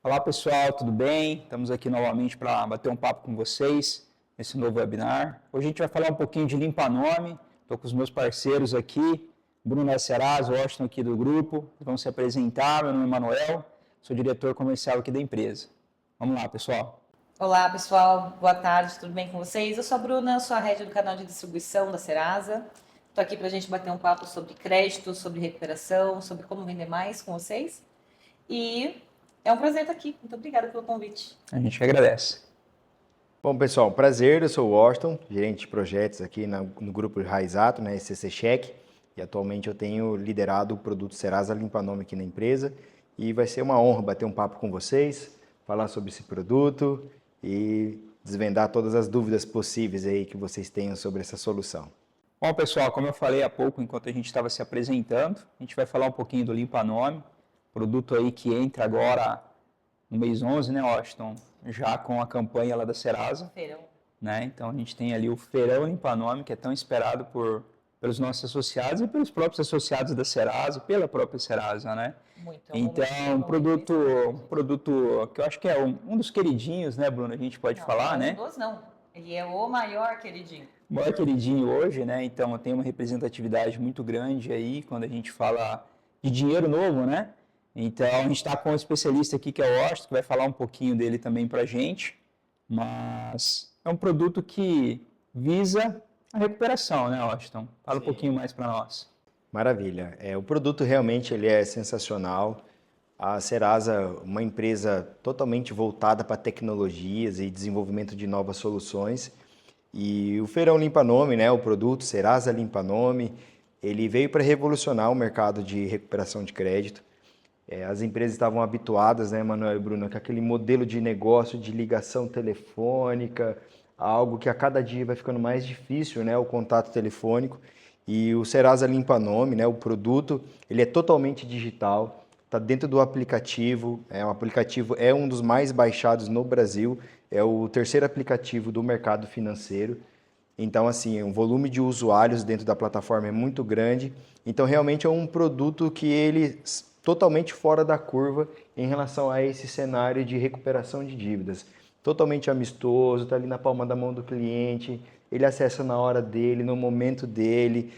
Olá pessoal, tudo bem? Estamos aqui novamente para bater um papo com vocês nesse novo webinar. Hoje a gente vai falar um pouquinho de limpa nome. Estou com os meus parceiros aqui, Bruno Aceraz, Washington aqui do grupo. Vamos se apresentar. Meu nome é Manuel, sou diretor comercial aqui da empresa. Vamos lá, pessoal. Olá, pessoal. Boa tarde, tudo bem com vocês? Eu sou a Bruna, sou a head do canal de distribuição da Serasa. Estou aqui para a gente bater um papo sobre crédito, sobre recuperação, sobre como vender mais com vocês. E é um prazer estar aqui. Muito obrigada pelo convite. A gente que agradece. Bom, pessoal, prazer. Eu sou o Washington, gerente de projetos aqui no grupo Raizato, né, SCC Check. E atualmente eu tenho liderado o produto Serasa Limpa Nome aqui na empresa. E vai ser uma honra bater um papo com vocês, falar sobre esse produto e desvendar todas as dúvidas possíveis aí que vocês tenham sobre essa solução. Bom, pessoal, como eu falei há pouco, enquanto a gente estava se apresentando, a gente vai falar um pouquinho do Limpa Nome, produto aí que entra agora no mês 11, né, Washington? Já com a campanha lá da Serasa. Feirão. Né? Então a gente tem ali o Feirão Limpa Nome, que é tão esperado pelos nossos associados e pelos próprios associados da Serasa e pela própria Serasa, né? Muito. Então, um produto que eu acho que é um dos queridinhos, né, Bruno? A gente pode falar, né? Não. Ele é o maior queridinho. O maior queridinho hoje, né? Então, tem uma representatividade muito grande aí quando a gente fala de dinheiro novo, né? Então, a gente está com um especialista aqui que é o Washington, que vai falar um pouquinho dele também para a gente, mas é um produto que visa a recuperação, né, Washington? Fala um pouquinho mais para nós. Maravilha. O produto realmente ele é sensacional. A Serasa, uma empresa totalmente voltada para tecnologias e desenvolvimento de novas soluções. E o Feirão Limpa Nome, né, o produto Serasa Limpa Nome, ele veio para revolucionar o mercado de recuperação de crédito. As empresas estavam habituadas, né, Manuel e Bruno, com aquele modelo de negócio de ligação telefônica, algo que a cada dia vai ficando mais difícil, né, o contato telefônico. E o Serasa Limpa Nome, né, o produto, ele é totalmente digital, está dentro do aplicativo. O aplicativo é um dos mais baixados no Brasil, é o terceiro aplicativo do mercado financeiro. Então, assim, o volume de usuários dentro da plataforma é muito grande. Então, realmente é um produto que ele totalmente fora da curva em relação a esse cenário de recuperação de dívidas. Totalmente amistoso, está ali na palma da mão do cliente, ele acessa na hora dele, no momento dele.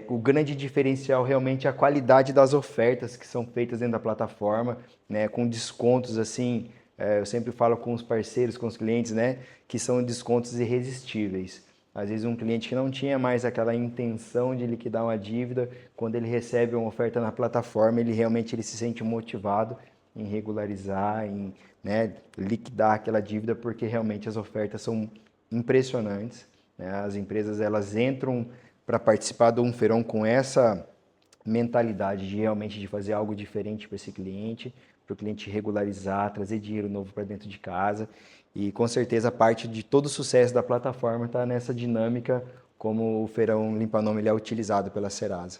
O grande diferencial realmente é a qualidade das ofertas que são feitas dentro da plataforma, né, com descontos assim, eu sempre falo com os parceiros, com os clientes, né, que são descontos irresistíveis. Às vezes um cliente que não tinha mais aquela intenção de liquidar uma dívida, quando ele recebe uma oferta na plataforma, ele realmente se sente motivado em regularizar, em, né, liquidar aquela dívida, porque realmente as ofertas são impressionantes, né? As empresas elas entram para participar do feirão com essa mentalidade de realmente de fazer algo diferente para esse cliente, para o cliente regularizar, trazer dinheiro novo para dentro de casa. E com certeza parte de todo o sucesso da plataforma está nessa dinâmica como o Feirão Limpa Nome ele é utilizado pela Serasa.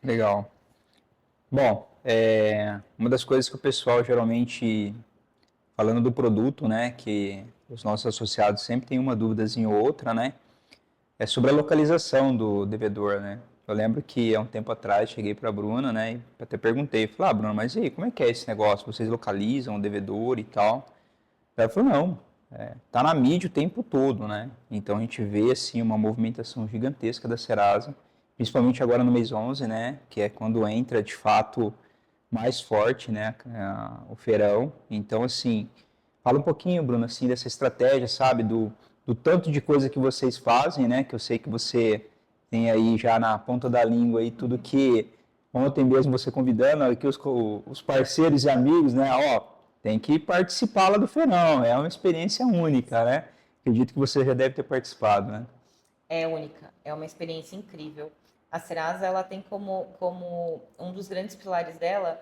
Legal. Bom, uma das coisas que o pessoal geralmente, falando do produto, né, que os nossos associados sempre têm uma duvidazinha ou outra, né, é sobre a localização do devedor, né. Eu lembro que há um tempo atrás cheguei para a Bruna, né, e até perguntei, falei, Bruna, mas e aí, como é que é esse negócio? Vocês localizam o devedor e tal? Ela falou, não, tá na mídia o tempo todo, né? Então a gente vê, assim, uma movimentação gigantesca da Serasa, principalmente agora no mês 11, né? Que é quando entra, de fato, mais forte, né? O feirão. Então, assim, fala um pouquinho, Bruno, assim, dessa estratégia, sabe? Do tanto de coisa que vocês fazem, né? Que eu sei que você tem aí já na ponta da língua aí tudo que ontem mesmo você convidando aqui os parceiros e amigos, né? Ó, tem que participar lá do feirão, é uma experiência única, né? Acredito que você já deve ter participado, né? É única, é uma experiência incrível. A Serasa ela tem como um dos grandes pilares dela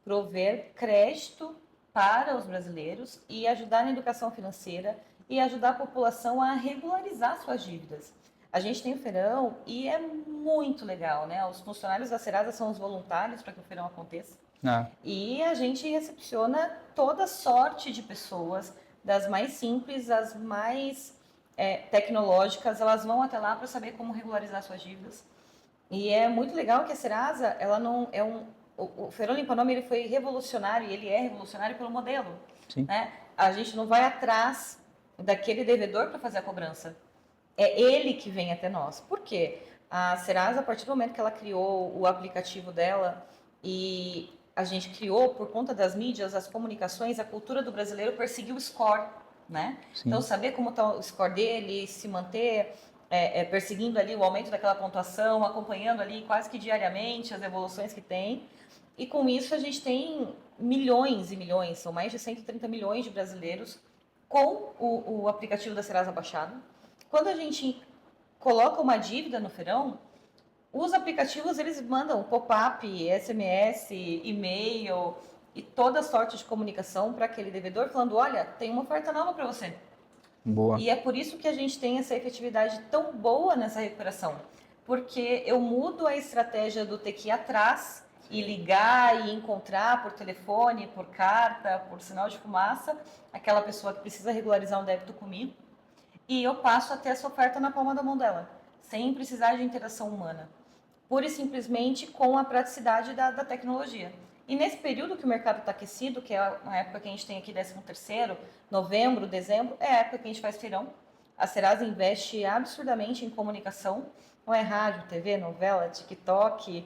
prover crédito para os brasileiros e ajudar na educação financeira e ajudar a população a regularizar suas dívidas. A gente tem o feirão e é muito legal, né? Os funcionários da Serasa são os voluntários para que o feirão aconteça. Ah, E a gente recepciona toda sorte de pessoas, das mais simples às mais tecnológicas, elas vão até lá para saber como regularizar suas dívidas. E é muito legal que a Serasa, ela não é o Feirão Limpa Nome ele foi revolucionário, e ele é revolucionário pelo modelo. Sim. Né? A gente não vai atrás daquele devedor para fazer a cobrança. É ele que vem até nós. Por quê? A Serasa, a partir do momento que ela criou o aplicativo dela e a gente criou, por conta das mídias, as comunicações, a cultura do brasileiro perseguiu o score, né? Sim. Então, saber como está o score dele, se manter perseguindo ali o aumento daquela pontuação, acompanhando ali quase que diariamente as evoluções que tem. E com isso a gente tem milhões e milhões, são mais de 130 milhões de brasileiros com o aplicativo da Serasa baixado. Quando a gente coloca uma dívida no Feirão, os aplicativos eles mandam pop-up, SMS, e-mail e toda sorte de comunicação para aquele devedor falando, olha, tem uma oferta nova para você. Boa. E é por isso que a gente tem essa efetividade tão boa nessa recuperação, porque eu mudo a estratégia do ter que ir atrás e ligar e encontrar por telefone, por carta, por sinal de fumaça, aquela pessoa que precisa regularizar um débito comigo, e eu passo a ter essa oferta na palma da mão dela, sem precisar de interação humana, pura e simplesmente com a praticidade da tecnologia. E nesse período que o mercado está aquecido, que é a época que a gente tem aqui 13º, novembro, dezembro, é a época que a gente faz feirão. A Serasa investe absurdamente em comunicação, não é rádio, TV, novela, TikTok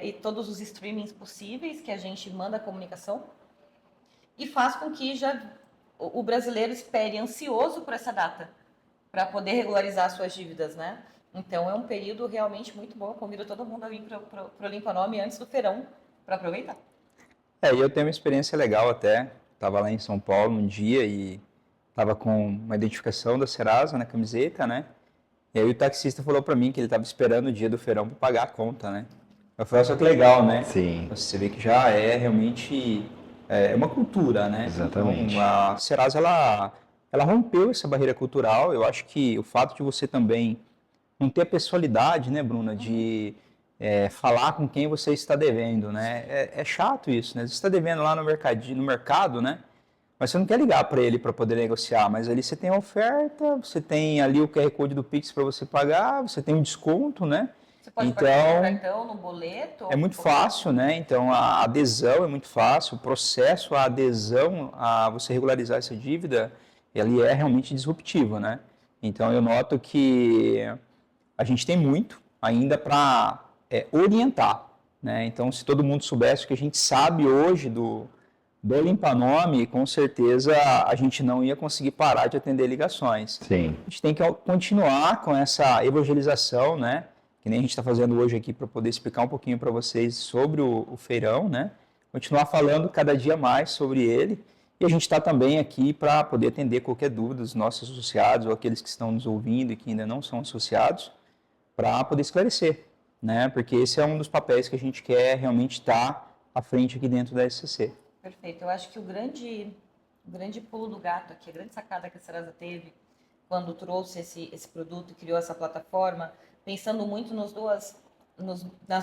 e todos os streamings possíveis que a gente manda a comunicação e faz com que o brasileiro espere ansioso por essa data para poder regularizar suas dívidas, né? Então é um período realmente muito bom. Eu convido todo mundo a vir para o Limpa Nome antes do feirão para aproveitar. E eu tenho uma experiência legal até. Estava lá em São Paulo um dia e estava com uma identificação da Serasa na camiseta, né? E aí o taxista falou para mim que ele estava esperando o dia do feirão para pagar a conta, né? Eu falei, só que legal, né? Sim. Você vê que já é realmente uma cultura, né? Exatamente. Então, a Serasa, ela rompeu essa barreira cultural. Eu acho que o fato de você também não ter a pessoalidade, né, Bruna, de falar com quem você está devendo, né? É chato isso, né? Você está devendo lá no mercado, né? Mas você não quer ligar para ele para poder negociar, mas ali você tem a oferta, você tem ali o QR Code do Pix para você pagar, você tem um desconto, né? Você pode Então, pagar no cartão, no boleto. é muito fácil, né? Então, a adesão é muito fácil, o processo, a adesão a você regularizar essa dívida, ele é realmente disruptivo, né? Então, eu noto que a gente tem muito ainda para orientar, né? Então, se todo mundo soubesse o que a gente sabe hoje do Limpa Nome, com certeza a gente não ia conseguir parar de atender ligações. Sim. A gente tem que continuar com essa evangelização, né? Que nem a gente está fazendo hoje aqui para poder explicar um pouquinho para vocês sobre o feirão, né? Continuar falando cada dia mais sobre ele. E a gente está também aqui para poder atender qualquer dúvida dos nossos associados ou aqueles que estão nos ouvindo e que ainda não são associados, para poder esclarecer, né? Porque esse é um dos papéis que a gente quer realmente estar à frente aqui dentro da SCC. Perfeito. Eu acho que o grande pulo do gato aqui, a grande sacada que a Serasa teve quando trouxe esse produto e criou essa plataforma, pensando muito nas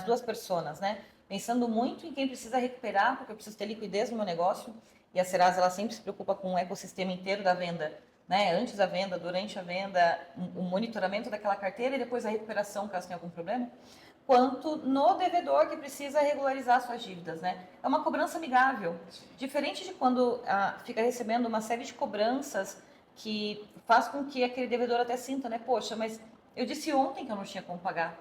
duas personas, né? Pensando muito em quem precisa recuperar, porque eu preciso ter liquidez no meu negócio, e a Serasa ela sempre se preocupa com o ecossistema inteiro da venda, né? Antes da venda, durante a venda, o monitoramento daquela carteira e depois a recuperação, caso tenha algum problema, quanto no devedor que precisa regularizar suas dívidas, né? É uma cobrança amigável, diferente de quando fica recebendo uma série de cobranças que faz com que aquele devedor até sinta, né? Poxa, mas eu disse ontem que eu não tinha como pagar.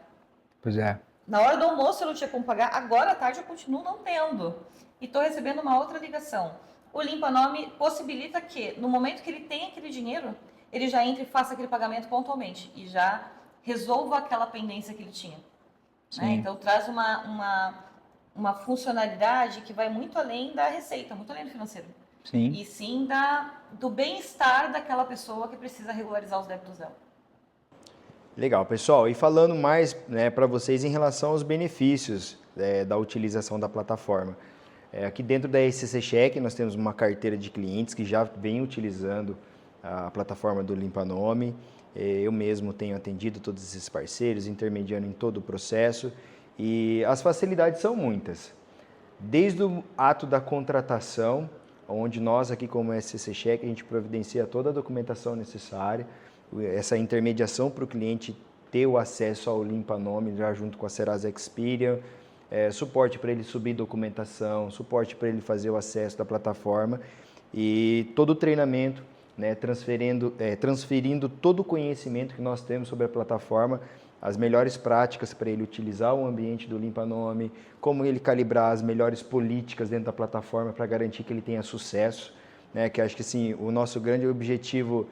Pois é. Na hora do almoço eu não tinha como pagar, agora à tarde eu continuo não tendo. E estou recebendo uma outra ligação. O Limpa Nome possibilita que, no momento que ele tem aquele dinheiro, ele já entre e faça aquele pagamento pontualmente e já resolva aquela pendência que ele tinha. Né? Então traz uma funcionalidade que vai muito além da receita, muito além do financeiro. Sim. E sim do bem-estar daquela pessoa que precisa regularizar os débitos dela. Legal, pessoal. E falando mais, né, para vocês em relação aos benefícios da utilização da plataforma. Aqui dentro da SCC Check nós temos uma carteira de clientes que já vem utilizando a plataforma do Limpa Nome. Eu mesmo tenho atendido todos esses parceiros, intermediando em todo o processo. E as facilidades são muitas. Desde o ato da contratação, onde nós aqui como SCC Check, a gente providencia toda a documentação necessária, essa intermediação para o cliente ter o acesso ao Limpa Nome já junto com a Serasa Experian, suporte para ele subir documentação, suporte para ele fazer o acesso da plataforma e todo o treinamento, né, transferindo todo o conhecimento que nós temos sobre a plataforma, as melhores práticas para ele utilizar o ambiente do Limpanome, como ele calibrar as melhores políticas dentro da plataforma para garantir que ele tenha sucesso, né, que acho que assim, o nosso grande objetivo,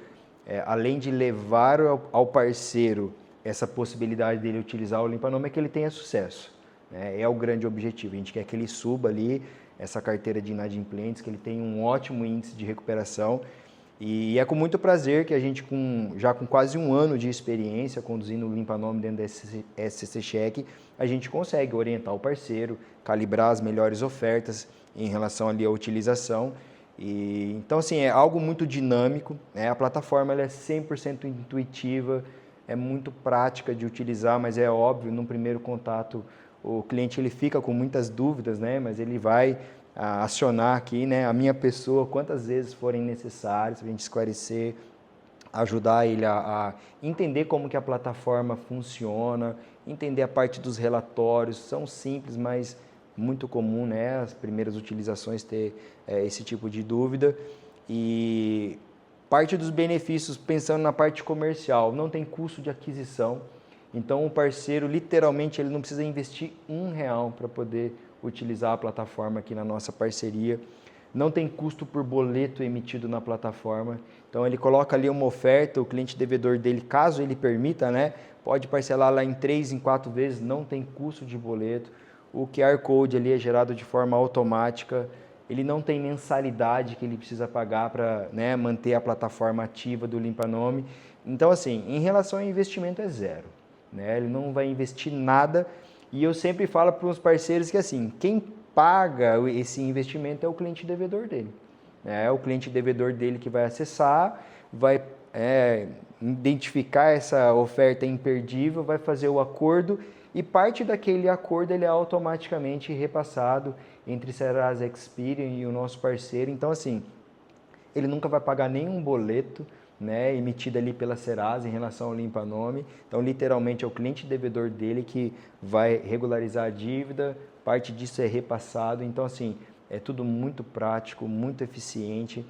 além de levar ao parceiro essa possibilidade dele utilizar o Limpanome, é que ele tenha sucesso, né, é o grande objetivo. A gente quer que ele suba ali essa carteira de inadimplentes, que ele tenha um ótimo índice de recuperação. E é com muito prazer que a gente, já com quase um ano de experiência conduzindo o Limpanome dentro da SCC Check, a gente consegue orientar o parceiro, calibrar as melhores ofertas em relação ali à utilização. Então, assim, é algo muito dinâmico, né? A plataforma ela é 100% intuitiva, é muito prática de utilizar, mas é óbvio, no primeiro contato, o cliente ele fica com muitas dúvidas, né? Mas ele vai acionar aqui, né, a minha pessoa quantas vezes forem necessárias para a gente esclarecer, ajudar ele a entender como que a plataforma funciona, entender a parte dos relatórios. São simples, mas muito comum, né, as primeiras utilizações ter esse tipo de dúvida. E parte dos benefícios, pensando na parte comercial, não tem custo de aquisição. Então o parceiro, literalmente, ele não precisa investir R$1 para poder utilizar a plataforma aqui na nossa parceria. Não tem custo por boleto emitido na plataforma. Então ele coloca ali uma oferta, o cliente devedor dele, caso ele permita, né, pode parcelar lá em 3, em 4 vezes, não tem custo de boleto. O QR Code ali é gerado de forma automática. Ele não tem mensalidade que ele precisa pagar para, né, manter a plataforma ativa do Limpanome. Então, assim, em relação ao investimento é zero, né? Ele não vai investir nada. E eu sempre falo para os parceiros que, assim, quem paga esse investimento é o cliente devedor dele. É o cliente devedor dele que vai acessar, vai identificar essa oferta imperdível, vai fazer o acordo e parte daquele acordo ele é automaticamente repassado entre Serasa Experian e o nosso parceiro. Então, assim, ele nunca vai pagar nenhum boleto, né, emitido ali pela Serasa em relação ao Limpanome. Então, literalmente, é o cliente devedor dele que vai regularizar a dívida, parte disso é repassado. Então, assim, é tudo muito prático, muito eficiente,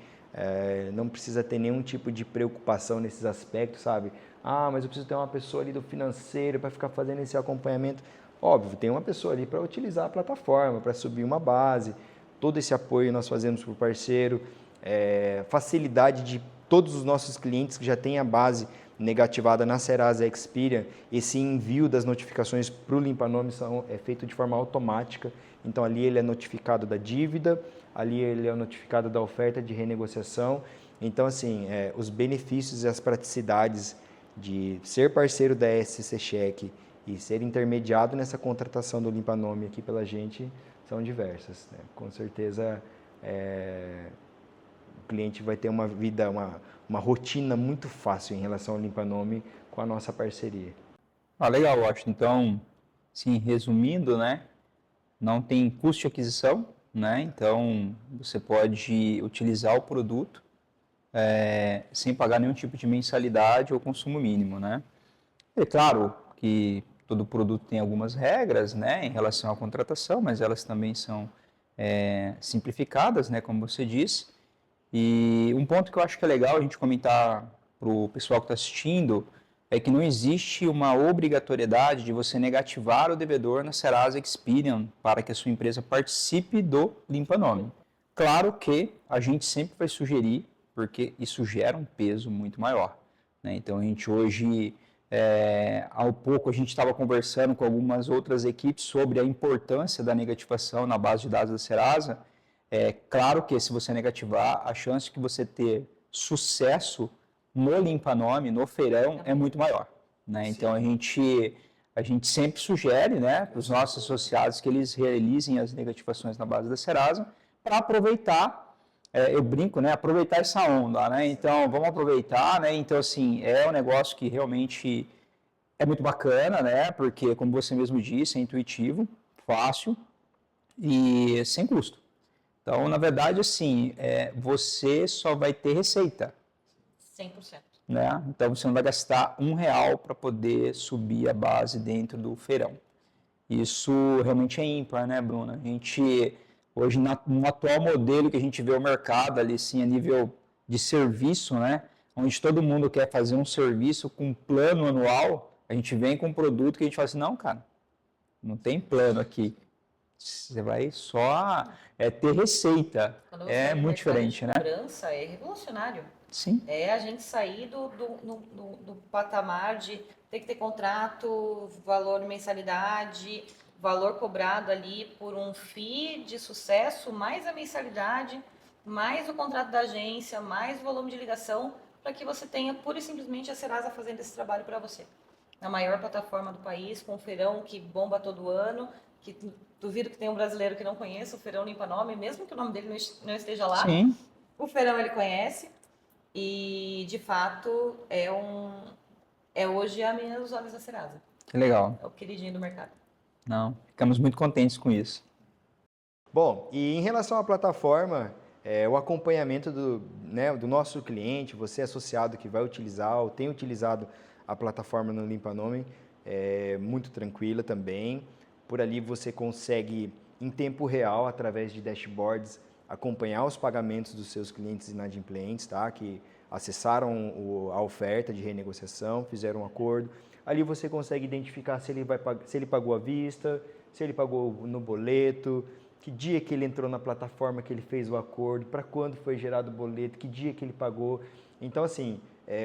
não precisa ter nenhum tipo de preocupação nesses aspectos, sabe? Ah, mas eu preciso ter uma pessoa ali do financeiro para ficar fazendo esse acompanhamento. Óbvio, tem uma pessoa ali para utilizar a plataforma, para subir uma base. Todo esse apoio nós fazemos para o parceiro, facilidade de todos os nossos clientes que já têm a base negativada na Serasa Experian, esse envio das notificações para o Limpanome é feito de forma automática. Então, ali ele é notificado da dívida, ali ele é notificado da oferta de renegociação. Então, assim, os benefícios e as praticidades de ser parceiro da SCC Check e ser intermediado nessa contratação do Limpanome aqui pela gente são diversas, né? Com certeza, o cliente vai ter uma vida, uma rotina muito fácil em relação ao Limpanome com a nossa parceria. Legal, Washington. Então, sim, resumindo, né, não tem custo de aquisição, né, então você pode utilizar o produto sem pagar nenhum tipo de mensalidade ou consumo mínimo, né. É claro que todo produto tem algumas regras, né, em relação à contratação, mas elas também são simplificadas, né, como você disse. E um ponto que eu acho que é legal a gente comentar para o pessoal que está assistindo é que não existe uma obrigatoriedade de você negativar o devedor na Serasa Experian para que a sua empresa participe do Limpanome. Claro que a gente sempre vai sugerir, porque isso gera um peso muito maior, né? Então a gente hoje, há pouco a gente estava conversando com algumas outras equipes sobre a importância da negativação na base de dados da Serasa. É claro que se você negativar, a chance de você ter sucesso no Limpanome, no feirão, é muito maior, né? Então a gente sempre sugere, né, para os nossos associados que eles realizem as negativações na base da Serasa para aproveitar, eu brinco, né, aproveitar essa onda, né? Então vamos aproveitar, né? Então assim, é um negócio que realmente é muito bacana, né? Porque como você mesmo disse, é intuitivo, fácil e sem custo. Então, na verdade, assim, você só vai ter receita. 100%. Né? Então, você não vai gastar R$1 para poder subir a base dentro do feirão. Isso realmente é ímpar, né, Bruna? A gente, hoje, no atual modelo que a gente vê o mercado ali, sim, a nível de serviço, né, onde todo mundo quer fazer um serviço com plano anual, a gente vem com um produto que a gente fala assim, não, cara, não tem plano aqui. Você vai só ter receita. Quando você É olha o muito mercado de diferente, né? cobrança, é revolucionário. Sim. É a gente sair do patamar de ter que ter contrato, valor mensalidade, valor cobrado ali por um FII de sucesso, mais a mensalidade, mais o contrato da agência, mais o volume de ligação, para que você tenha pura e simplesmente a Serasa fazendo esse trabalho para você. Na maior plataforma do país, com o feirão que bomba todo ano, que duvido que tenha um brasileiro que não conheça o Feirão Limpa Nome, mesmo que o nome dele não esteja lá, Sim. o feirão ele conhece. E, de fato, é hoje a menina dos olhos da Serasa. Que legal. É o queridinho do mercado. Não, ficamos muito contentes com isso. Bom, e em relação à plataforma, o acompanhamento do nosso cliente, você associado que vai utilizar ou tem utilizado a plataforma no Limpa Nome, é muito tranquila também. Por ali você consegue, em tempo real, através de dashboards, acompanhar os pagamentos dos seus clientes inadimplentes, tá? Que acessaram a oferta de renegociação, fizeram um acordo. Ali você consegue identificar se ele pagou à vista, se ele pagou no boleto, que dia que ele entrou na plataforma que ele fez o acordo, para quando foi gerado o boleto, que dia que ele pagou. Então, assim,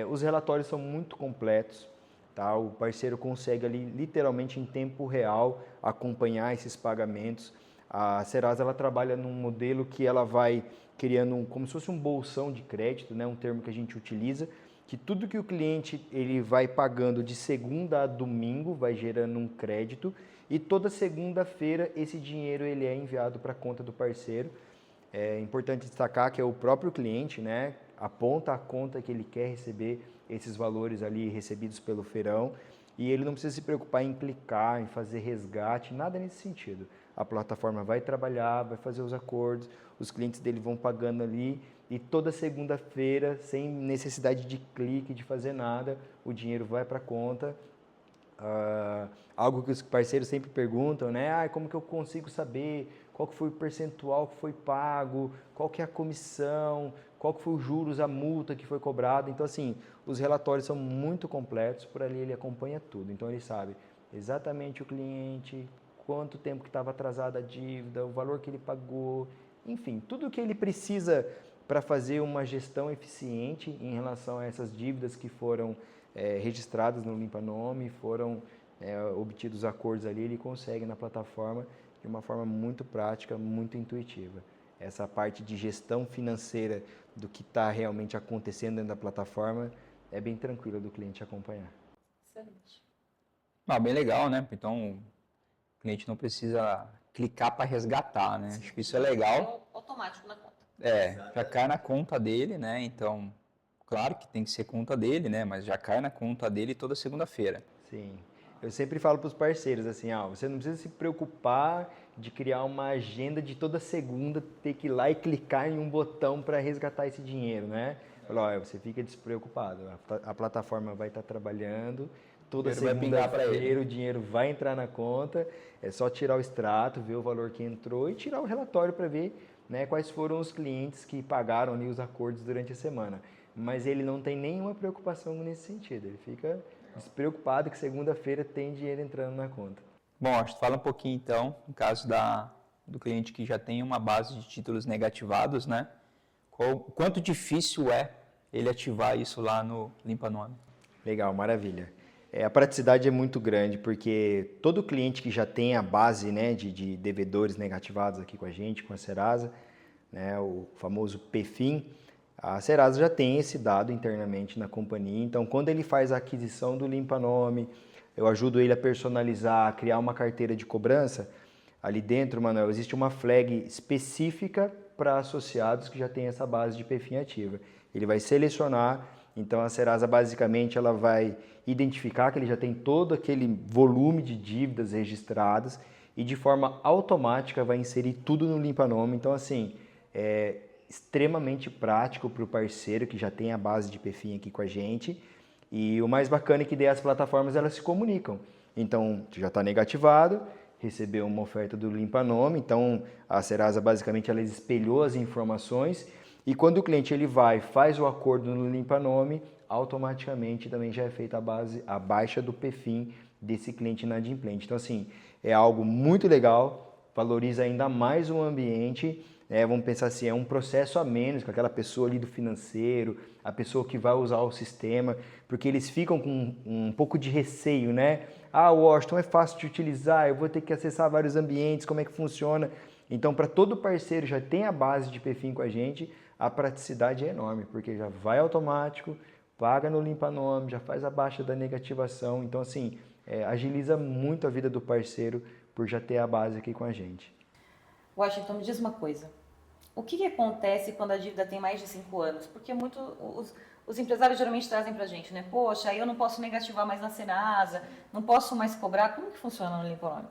os relatórios são muito completos, tá? O parceiro consegue ali, literalmente em tempo real, acompanhar esses pagamentos. A Serasa, ela trabalha num modelo que ela vai criando como se fosse um bolsão de crédito, né? Um termo que a gente utiliza, que tudo que o cliente ele vai pagando de segunda a domingo vai gerando um crédito, e toda segunda-feira esse dinheiro ele é enviado para a conta do parceiro. É importante destacar que é o próprio cliente, né, aponta a conta que ele quer receber esses valores ali recebidos pelo feirão, e ele não precisa se preocupar em clicar, em fazer resgate, nada nesse sentido. A plataforma vai trabalhar, vai fazer os acordos, os clientes dele vão pagando ali, e toda segunda-feira, sem necessidade de clique, de fazer nada, o dinheiro vai para a conta. Algo que os parceiros sempre perguntam, né? Como que eu consigo saber qual que foi o percentual que foi pago, qual que é a comissão, qual que foi os juros, a multa que foi cobrada. Então, assim, os relatórios são muito completos, por ali ele acompanha tudo. Então, ele sabe exatamente o cliente, quanto tempo que estava atrasada a dívida, o valor que ele pagou, enfim, tudo o que ele precisa para fazer uma gestão eficiente em relação a essas dívidas que foram registradas no Limpa Nome, foram obtidos acordos ali, ele consegue na plataforma de uma forma muito prática, muito intuitiva. Essa parte de gestão financeira do que está realmente acontecendo dentro da plataforma é bem tranquila do cliente acompanhar. Excelente. Bem legal, né? Então, o cliente não precisa clicar para resgatar, né? Acho que isso é legal. É automático na conta. Já cai na conta dele, né? Então, claro que tem que ser conta dele, né? Mas já cai na conta dele toda segunda-feira. Sim. Eu sempre falo para os parceiros assim, você não precisa se preocupar de criar uma agenda de toda segunda ter que ir lá e clicar em um botão para resgatar esse dinheiro, né? Você fica despreocupado. A plataforma vai estar trabalhando, toda segunda-feira o dinheiro vai entrar na conta, é só tirar o extrato, ver o valor que entrou e tirar o relatório para ver, né, quais foram os clientes que pagaram ali os acordos durante a semana. Mas ele não tem nenhuma preocupação nesse sentido, ele fica despreocupado que segunda-feira tem dinheiro entrando na conta. Bom, acho que fala um pouquinho então, no caso do cliente que já tem uma base de títulos negativados, né? Quanto difícil é ele ativar isso lá no Limpa Nome? Legal, maravilha. A praticidade é muito grande, porque todo cliente que já tem a base, né, de devedores negativados aqui com a gente, com a Serasa, né, o famoso PFIN, a Serasa já tem esse dado internamente na companhia. Então, quando ele faz a aquisição do Limpa Nome, eu ajudo ele a personalizar, a criar uma carteira de cobrança. Ali dentro, Manuel, existe uma flag específica para associados que já tem essa base de PFIN ativa. Ele vai selecionar, então a Serasa basicamente ela vai identificar que ele já tem todo aquele volume de dívidas registradas e de forma automática vai inserir tudo no Limpa Nome. Então, assim, extremamente prático para o parceiro que já tem a base de PFIN aqui com a gente. E o mais bacana é que daí as plataformas elas se comunicam. Então, já está negativado, recebeu uma oferta do Limpa Nome, então a Serasa basicamente ela espelhou as informações e quando o cliente ele faz o acordo no Limpa Nome, automaticamente também já é feita a baixa do PFIN desse cliente inadimplente. Então assim, é algo muito legal, valoriza ainda mais o ambiente, vamos pensar assim, é um processo a menos com aquela pessoa ali do financeiro, a pessoa que vai usar o sistema, porque eles ficam com um pouco de receio, né? Ah, o Washington é fácil de utilizar, eu vou ter que acessar vários ambientes, como é que funciona? Então, para todo parceiro já tem a base de PFIN com a gente, a praticidade é enorme, porque já vai automático, paga no Limpa Nome, já faz a baixa da negativação. Então, assim, agiliza muito a vida do parceiro por já ter a base aqui com a gente. Washington, me diz uma coisa. O que acontece quando a dívida tem mais de 5 anos? Porque os empresários geralmente trazem pra gente, né? Poxa, aí eu não posso negativar mais na Serasa, não posso mais cobrar. Como que funciona no Limpa Nome?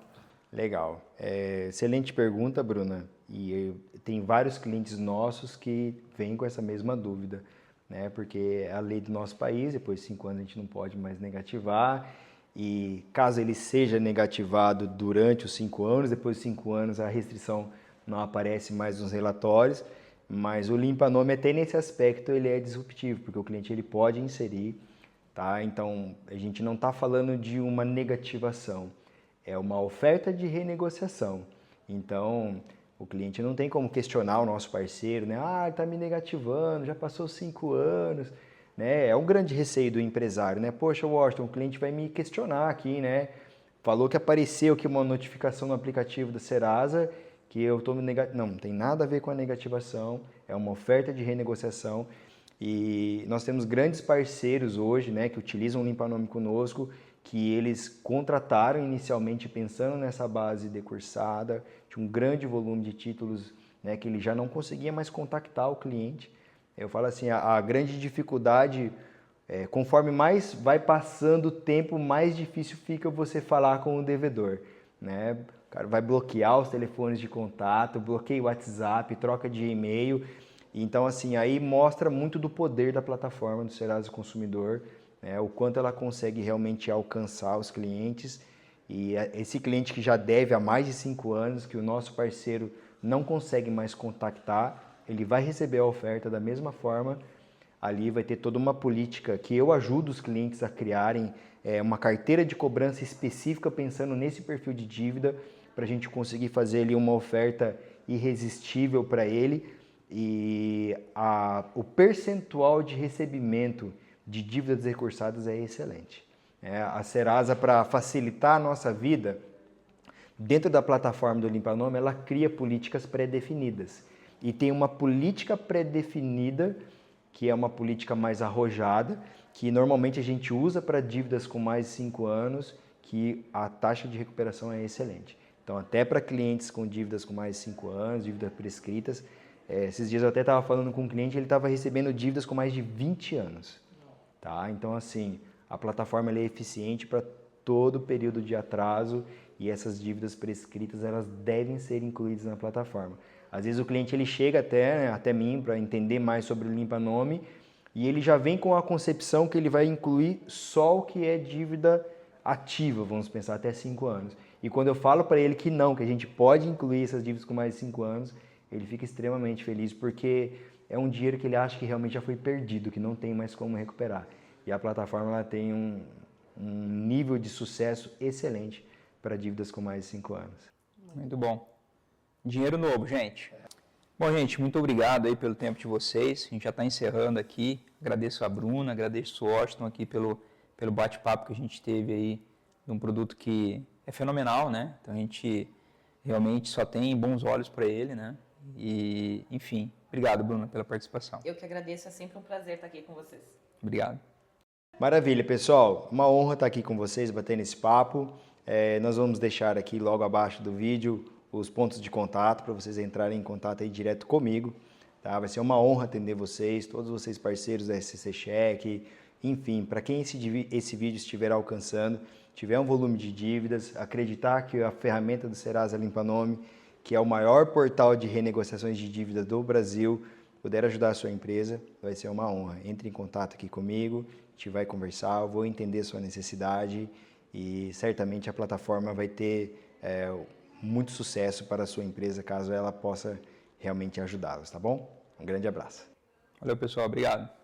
Legal. Excelente pergunta, Bruna. Tem vários clientes nossos que vêm com essa mesma dúvida, né? Porque é a lei do nosso país, depois de 5 anos a gente não pode mais negativar. E caso ele seja negativado durante os 5 anos, depois de 5 anos a restrição não aparece mais nos relatórios, mas o Limpa Nome até nesse aspecto ele é disruptivo, porque o cliente ele pode inserir, tá? Então a gente não está falando de uma negativação, é uma oferta de renegociação. Então o cliente não tem como questionar o nosso parceiro, né? Ah, ele está me negativando, já passou 5 anos, né? É um grande receio do empresário, né? Poxa, Washington, o cliente vai me questionar aqui, né? Falou que apareceu aqui uma notificação no aplicativo da Serasa que eu estou negativo. Não tem nada a ver com a negativação, é uma oferta de renegociação e nós temos grandes parceiros hoje, né, que utilizam o Limpa Nome conosco, que eles contrataram inicialmente pensando nessa base decursada, tinha um grande volume de títulos, né, que ele já não conseguia mais contactar o cliente. Eu falo assim, a grande dificuldade, conforme mais vai passando o tempo, mais difícil fica você falar com o devedor, né? O cara vai bloquear os telefones de contato, bloqueia o WhatsApp, troca de e-mail. Então, assim, aí mostra muito do poder da plataforma do Serasa Consumidor, né? O quanto ela consegue realmente alcançar os clientes. E esse cliente que já deve há mais de 5 anos, que o nosso parceiro não consegue mais contactar, ele vai receber a oferta da mesma forma. Ali vai ter toda uma política que eu ajudo os clientes a criarem uma carteira de cobrança específica pensando nesse perfil de dívida para a gente conseguir fazer ali uma oferta irresistível para ele e o percentual de recebimento de dívidas recursadas é excelente. A Serasa, para facilitar a nossa vida, dentro da plataforma do Limpa Nome, ela cria políticas pré-definidas e tem uma política pré-definida que é uma política mais arrojada, que normalmente a gente usa para dívidas com mais de 5 anos, que a taxa de recuperação é excelente. Então, até para clientes com dívidas com mais de 5 anos, dívidas prescritas, esses dias eu até estava falando com um cliente, ele estava recebendo dívidas com mais de 20 anos. Tá? Então, assim, a plataforma é eficiente para todo o período de atraso e essas dívidas prescritas elas devem ser incluídas na plataforma. Às vezes o cliente ele chega até mim para entender mais sobre o Limpa Nome e ele já vem com a concepção que ele vai incluir só o que é dívida ativa, vamos pensar, até 5 anos. E quando eu falo para ele que não, que a gente pode incluir essas dívidas com mais de 5 anos, ele fica extremamente feliz porque é um dinheiro que ele acha que realmente já foi perdido, que não tem mais como recuperar. E a plataforma ela tem um nível de sucesso excelente para dívidas com mais de 5 anos. Muito bom. Dinheiro novo, gente. Bom, gente, muito obrigado aí pelo tempo de vocês. A gente já está encerrando aqui. Agradeço a Bruna, agradeço o Washington aqui pelo bate-papo que a gente teve aí de um produto que é fenomenal, né? Então a gente realmente só tem bons olhos para ele, né? E, enfim, obrigado, Bruna, pela participação. Eu que agradeço, é sempre um prazer estar aqui com vocês. Obrigado. Maravilha, pessoal. Uma honra estar aqui com vocês, batendo esse papo. Nós vamos deixar aqui logo abaixo do vídeo os pontos de contato para vocês entrarem em contato aí direto comigo. Tá? Vai ser uma honra atender vocês, todos vocês parceiros da SCC Cheque, enfim, para quem esse vídeo estiver alcançando, tiver um volume de dívidas, acreditar que a ferramenta do Serasa Limpa Nome, que é o maior portal de renegociações de dívida do Brasil, puder ajudar a sua empresa, vai ser uma honra. Entre em contato aqui comigo, a gente vai conversar, eu vou entender a sua necessidade e certamente a plataforma vai ter muito sucesso para a sua empresa, caso ela possa realmente ajudá-los, tá bom? Um grande abraço. Valeu, pessoal. Obrigado.